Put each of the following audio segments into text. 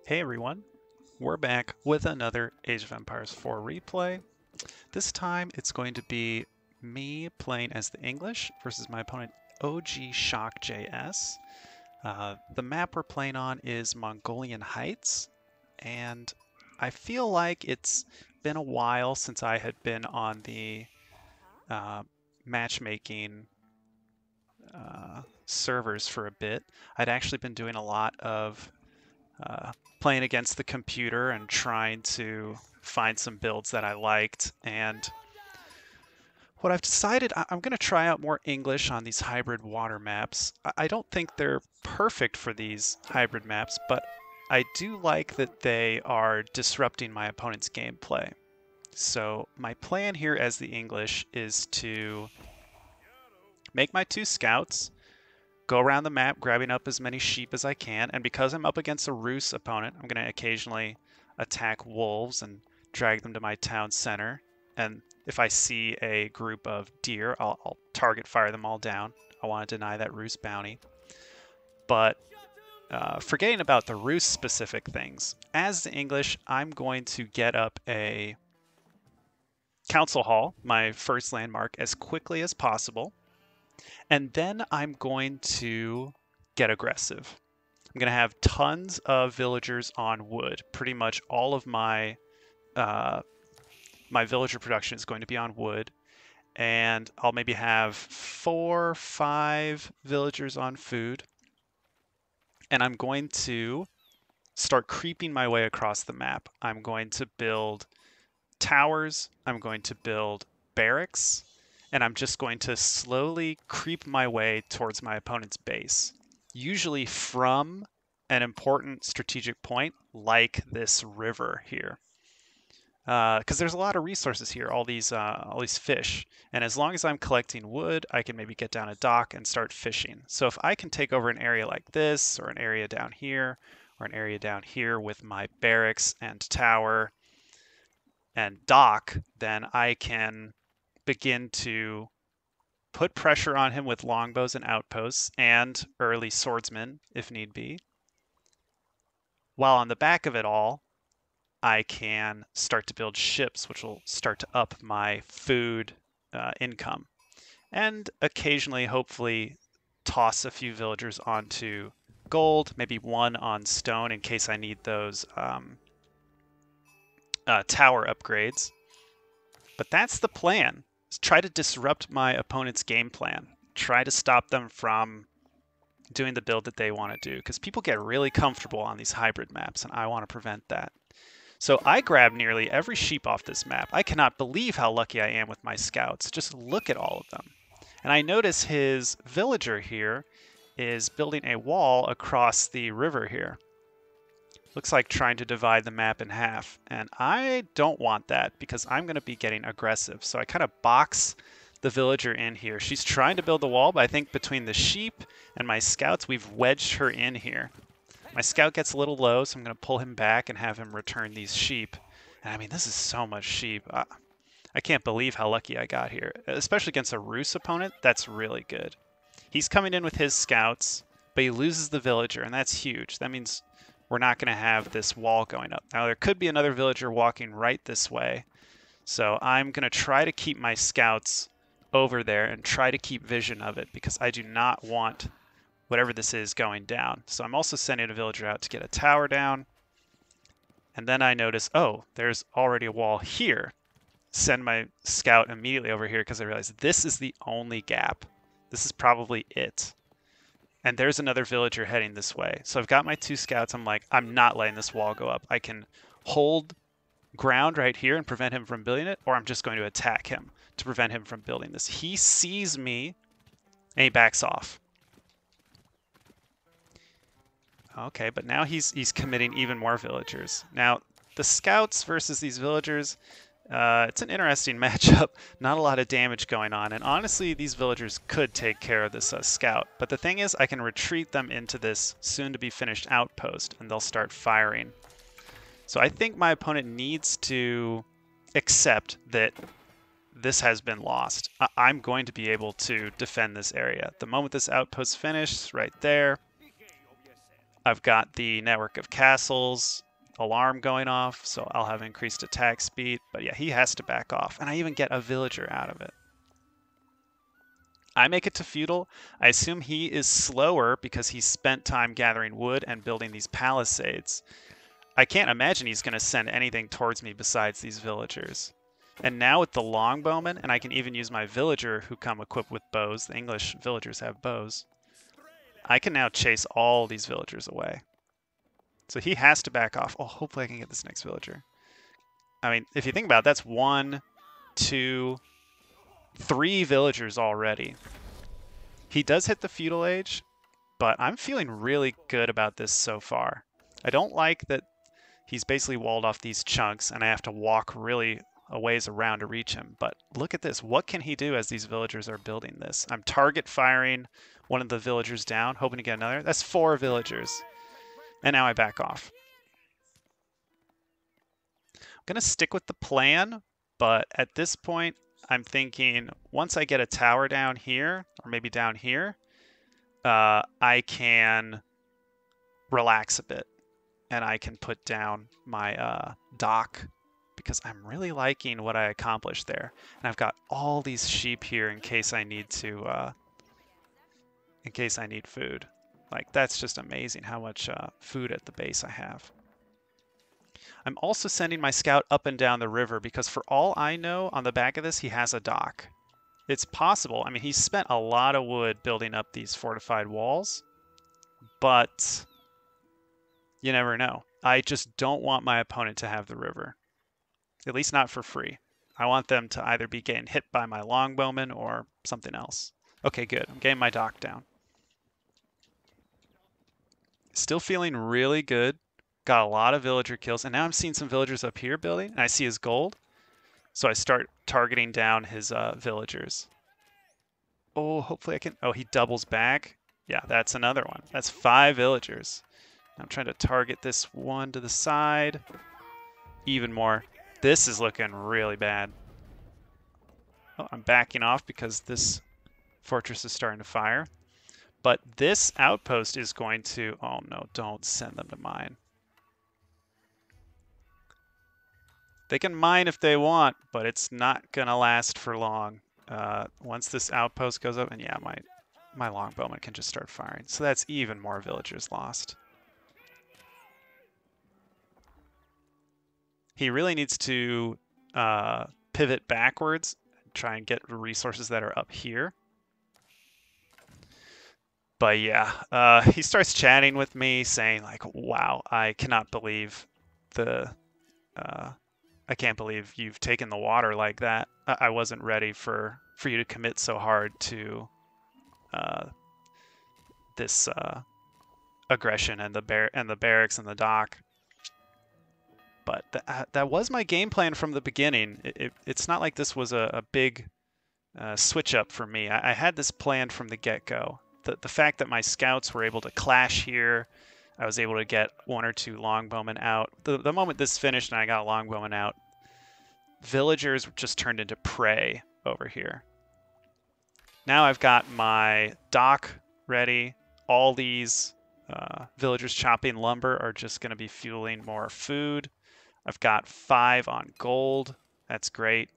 Hey everyone, we're back with another Age of Empires 4 replay. This time it's going to be me playing as the English versus my opponent OG Shock JS. The map we're playing on is Mongolian Heights, and I feel like it's been a while since I had been on the uh, matchmaking servers for a bit. I'd actually been doing a lot of playing against the computer and trying to find some builds that I liked. And what I've decided, I'm going to try out more English on these hybrid water maps. I don't think they're perfect for these hybrid maps, but I do like that they are disrupting my opponent's gameplay. So my plan here as the English is to make my two scouts, go around the map grabbing up as many sheep as I can, and because I'm up against a Rus opponent, I'm going to occasionally attack wolves and drag them to my town center. And if I see a group of deer, I'll target fire them all down. I want to deny that Rus bounty. But forgetting about the Rus specific things, as the English, I'm going to get up a council hall, my first landmark, as quickly as possible. And then I'm going to get aggressive. I'm going to have tons of villagers on wood. Pretty much all of my my villager production is going to be on wood. And I'll maybe have 4 or 5 villagers on food. And I'm going to start creeping my way across the map. I'm going to build towers. I'm going to build barracks. And I'm just going to slowly creep my way towards my opponent's base, usually from an important strategic point like this river here. Because there's a lot of resources here, all these fish, and as long as I'm collecting wood, I can maybe get down a dock and start fishing. So if I can take over an area like this, or an area down here, or an area down here with my barracks and tower and dock, then I can begin to put pressure on him with longbows and outposts and early swordsmen if need be. While on the back of it all, I can start to build ships, which will start to up my food income. And occasionally, hopefully, toss a few villagers onto gold, maybe one on stone in case I need those tower upgrades. But that's the plan. Try to disrupt my opponent's game plan. Try to stop them from doing the build that they want to do, because people get really comfortable on these hybrid maps, and I want to prevent that. So I grab nearly every sheep off this map. I cannot believe how lucky I am with my scouts. Just look at all of them. And I notice his villager here is building a wall across the river here. Looks like trying to divide the map in half. And I don't want that because I'm going to be getting aggressive. So I kind of box the villager in here. She's trying to build the wall, but I think between the sheep and my scouts, we've wedged her in here. My scout gets a little low, so I'm going to pull him back and have him return these sheep. And I mean, this is so much sheep. I can't believe how lucky I got here. Especially against a Rus opponent, that's really good. He's coming in with his scouts, but he loses the villager, and that's huge. That means we're not going to have this wall going up. Now, there could be another villager walking right this way. So I'm going to try to keep my scouts over there and try to keep vision of it because I do not want whatever this is going down. So I'm also sending a villager out to get a tower down. And then I notice, oh, there's already a wall here. Send my scout immediately over here because I realize this is the only gap. This is probably it. And there's another villager heading this way. So I've got my two scouts. I'm like, I'm not letting this wall go up. I can hold ground right here and prevent him from building it, or I'm just going to attack him to prevent him from building this. He sees me and he backs off. Okay, but now he's committing even more villagers. Now, the scouts versus these villagers, it's an interesting matchup. Not a lot of damage going on, and honestly, these villagers could take care of this scout. But the thing is, I can retreat them into this soon-to-be-finished outpost, and they'll start firing. So I think my opponent needs to accept that this has been lost. I'm going to be able to defend this area. The moment this outpost finishes, right there, I've got the network of castles alarm going off, so I'll have increased attack speed. But yeah, he has to back off. And I even get a villager out of it. I make it to feudal. I assume he is slower because he spent time gathering wood and building these palisades. I can't imagine he's going to send anything towards me besides these villagers. And now with the longbowmen, and I can even use my villager who come equipped with bows. The English villagers have bows. I can now chase all these villagers away. So he has to back off. Oh, hopefully I can get this next villager. I mean, if you think about it, that's 1, 2, 3 villagers already. He does hit the feudal age, but I'm feeling really good about this so far. I don't like that he's basically walled off these chunks and I have to walk really a ways around to reach him. But look at this. What can he do as these villagers are building this? I'm target firing one of the villagers down, hoping to get another. That's 4 villagers. And now I back off. I'm going to stick with the plan, but at this point, I'm thinking once I get a tower down here, or maybe down here, I can relax a bit. And I can put down my dock because I'm really liking what I accomplished there. And I've got all these sheep here in case I need to, in case I need food. Like, that's just amazing how much food at the base I have. I'm also sending my scout up and down the river because for all I know, on the back of this, he has a dock. It's possible. I mean, he's spent a lot of wood building up these fortified walls, but you never know. I just don't want my opponent to have the river. At least not for free. I want them to either be getting hit by my longbowmen or something else. Okay, good. I'm getting my dock down. Still feeling really good. Got a lot of villager kills. And now I'm seeing some villagers up here building. And I see his gold. So I start targeting down his villagers. Oh, hopefully I can... Oh, he doubles back. Yeah, that's another one. That's 5 villagers. I'm trying to target this one to the side. Even more. This is looking really bad. Oh, I'm backing off because this fortress is starting to fire. But this outpost is going to... Oh no, don't send them to mine. They can mine if they want, but it's not going to last for long. Once this outpost goes up, and yeah, my longbowman can just start firing. So that's even more villagers lost. He really needs to pivot backwards and try and get resources that are up here. But yeah, he starts chatting with me saying like, wow, I cannot believe I can't believe you've taken the water like that. I wasn't ready for you to commit so hard to this aggression and the barracks and the dock. But that was my game plan from the beginning. It's not like this was a big switch up for me. I had this plan from the get-go. The fact that my scouts were able to clash here, I was able to get 1 or 2 longbowmen out. The moment this finished and I got a longbowman out, villagers just turned into prey over here. Now I've got my dock ready. All these villagers chopping lumber are just going to be fueling more food. I've got 5 on gold. That's great.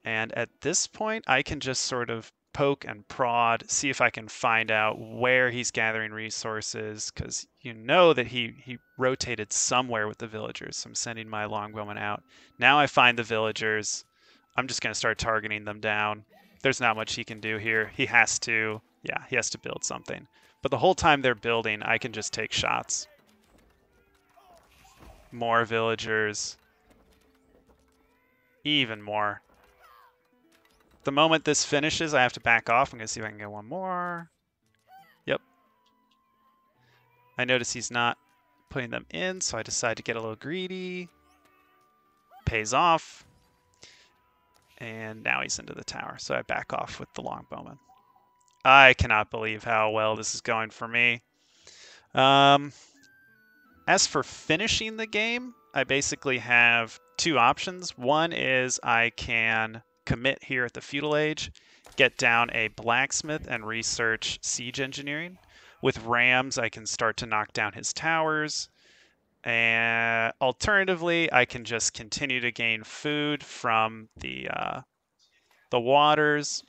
And at this point, I can just sort of poke and prod, see if I can find out where he's gathering resources, because you know that he rotated somewhere with the villagers. So I'm sending my longbowman out. Now I find the villagers. I'm just going to start targeting them down. There's not much he can do here. He has to build something. But the whole time they're building, I can just take shots. More villagers. Even more. The moment this finishes, I have to back off. I'm going to see if I can get one more. Yep. I notice he's not putting them in, so I decide to get a little greedy. Pays off. And now he's into the tower, so I back off with the longbowman. I cannot believe how well this is going for me. As for finishing the game, I basically have 2 options. One is I can commit here at the feudal age, get down a blacksmith and research siege engineering. With rams, I can start to knock down his towers. And alternatively, I can just continue to gain food from the waters.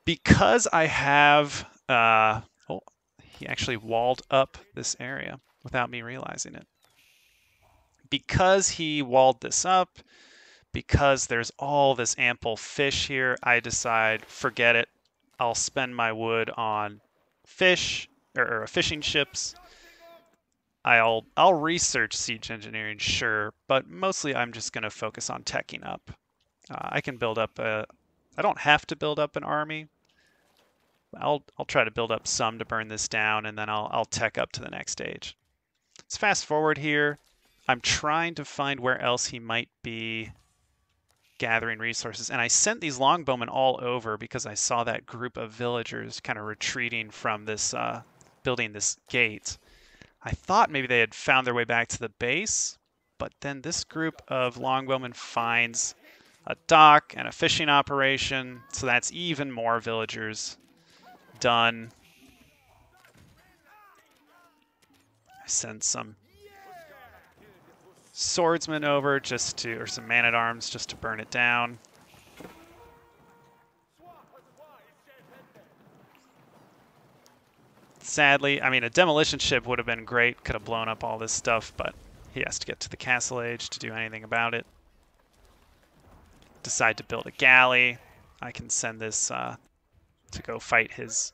Because I have... oh, he actually walled up this area without me realizing it. Because he walled this up, because there's all this ample fish here, I decide, forget it. I'll spend my wood on fish or fishing ships. I'll research siege engineering, sure, but mostly I'm just going to focus on teching up. I can build up I don't have to build up an army. I'll try to build up some to burn this down, and then I'll tech up to the next stage. Let's fast forward here. I'm trying to find where else he might be gathering resources. And I sent these longbowmen all over because I saw that group of villagers kind of retreating from this, building this gate. I thought maybe they had found their way back to the base, but then this group of longbowmen finds a dock and a fishing operation, so that's even more villagers done. I send some swordsmen over just to, or some man-at-arms just to burn it down. Sadly, I mean, a demolition ship would have been great, could have blown up all this stuff, but he has to get to the castle age to do anything about it. Decide to build a galley. I can send this to go fight his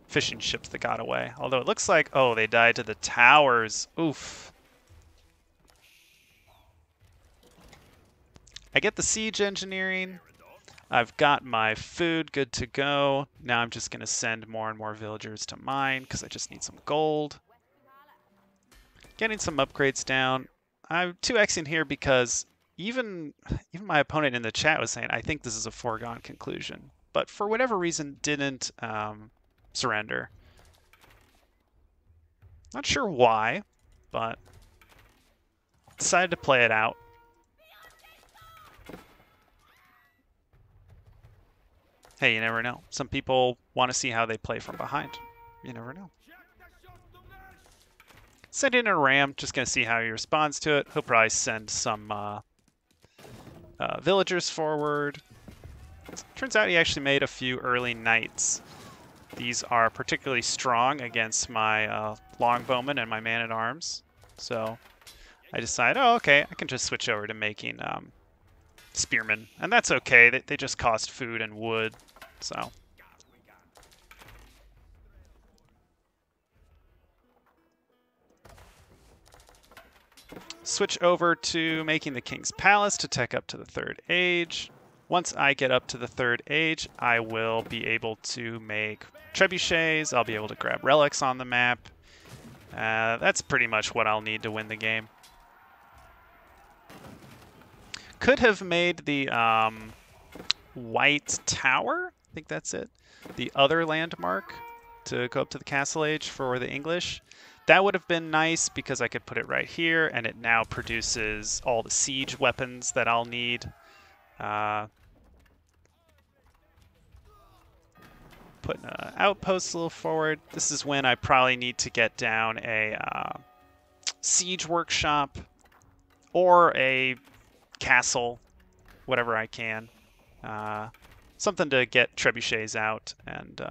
fishing ships that got away. Although it looks like, oh, they died to the towers. Oof. I get the siege engineering. I've got my food good to go. Now I'm just going to send more and more villagers to mine because I just need some gold. Getting some upgrades down. I'm 2xing here because even my opponent in the chat was saying, I think this is a foregone conclusion. But for whatever reason, didn't surrender. Not sure why, but decided to play it out. Hey, you never know. Some people want to see how they play from behind. You never know. Send in a ram, just going to see how he responds to it. He'll probably send some villagers forward. Turns out he actually made a few early knights. These are particularly strong against my longbowmen and my man-at-arms. So I decide, oh, okay, I can just switch over to making spearmen. And that's okay, they just cost food and wood, so. Switch over to making the King's Palace to tech up to the 3rd age. Once I get up to the 3rd age, I will be able to make trebuchets. I'll be able to grab relics on the map. That's pretty much what I'll need to win the game. Could have made the White Tower, I think that's it, the other landmark to go up to the Castle Age for the English. That would have been nice because I could put it right here and it now produces all the siege weapons that I'll need. Put an outpost a little forward. This is when I probably need to get down a siege workshop or a castle, whatever I can. Something to get trebuchets out and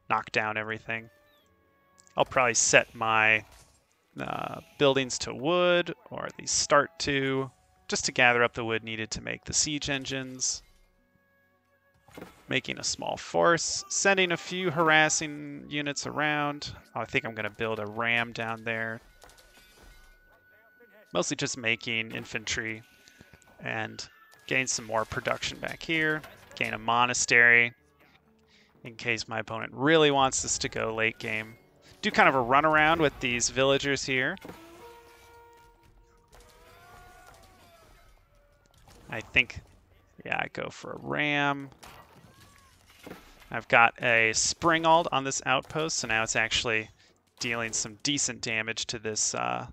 knock down everything. I'll probably set my buildings to wood, or at least start to, just to gather up the wood needed to make the siege engines. Making a small force, sending a few harassing units around. I think I'm going to build a ram down there. Mostly just making infantry and gain some more production back here. Gain a monastery in case my opponent really wants this to go late game. Do kind of a run around with these villagers here. I think, yeah, I go for a ram. I've got a springald on this outpost, so now it's actually dealing some decent damage to this. Well,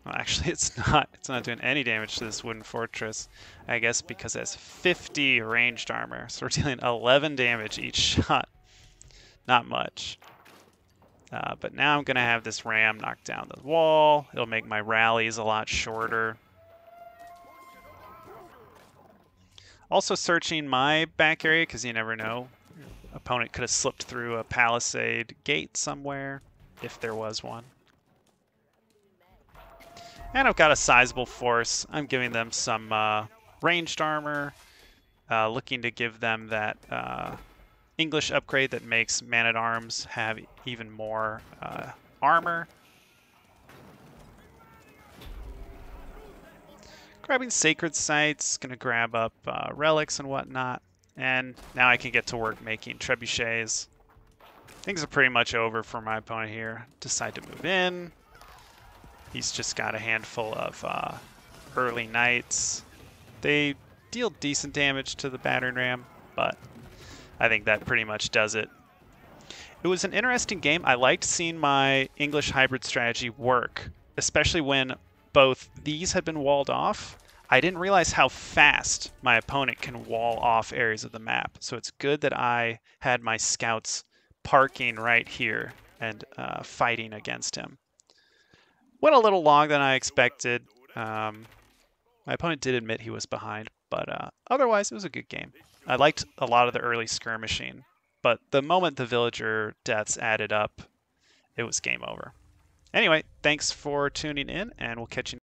actually, it's not doing any damage to this wooden fortress. I guess because it has 50 ranged armor, so we're dealing 11 damage each shot. not much. But now I'm going to have this ram knock down the wall. It'll make my rallies a lot shorter. Also searching my back area because you never know. Opponent could have slipped through a palisade gate somewhere, if there was one. And I've got a sizable force. I'm giving them some ranged armor, looking to give them that English upgrade that makes man-at-arms have even more armor. Grabbing sacred sites, gonna grab up relics and whatnot. And now I can get to work making trebuchets. Things are pretty much over for my opponent here. Decide to move in. He's just got a handful of early knights. They deal decent damage to the battering ram, but I think that pretty much does it. It was an interesting game. I liked seeing my English hybrid strategy work, especially when both these had been walled off. I didn't realize how fast my opponent can wall off areas of the map. So it's good that I had my scouts parking right here and fighting against him. Went a little long than I expected. My opponent did admit he was behind, but otherwise it was a good game. I liked a lot of the early skirmishing, but the moment the villager deaths added up, it was game over. Anyway, thanks for tuning in, and we'll catch you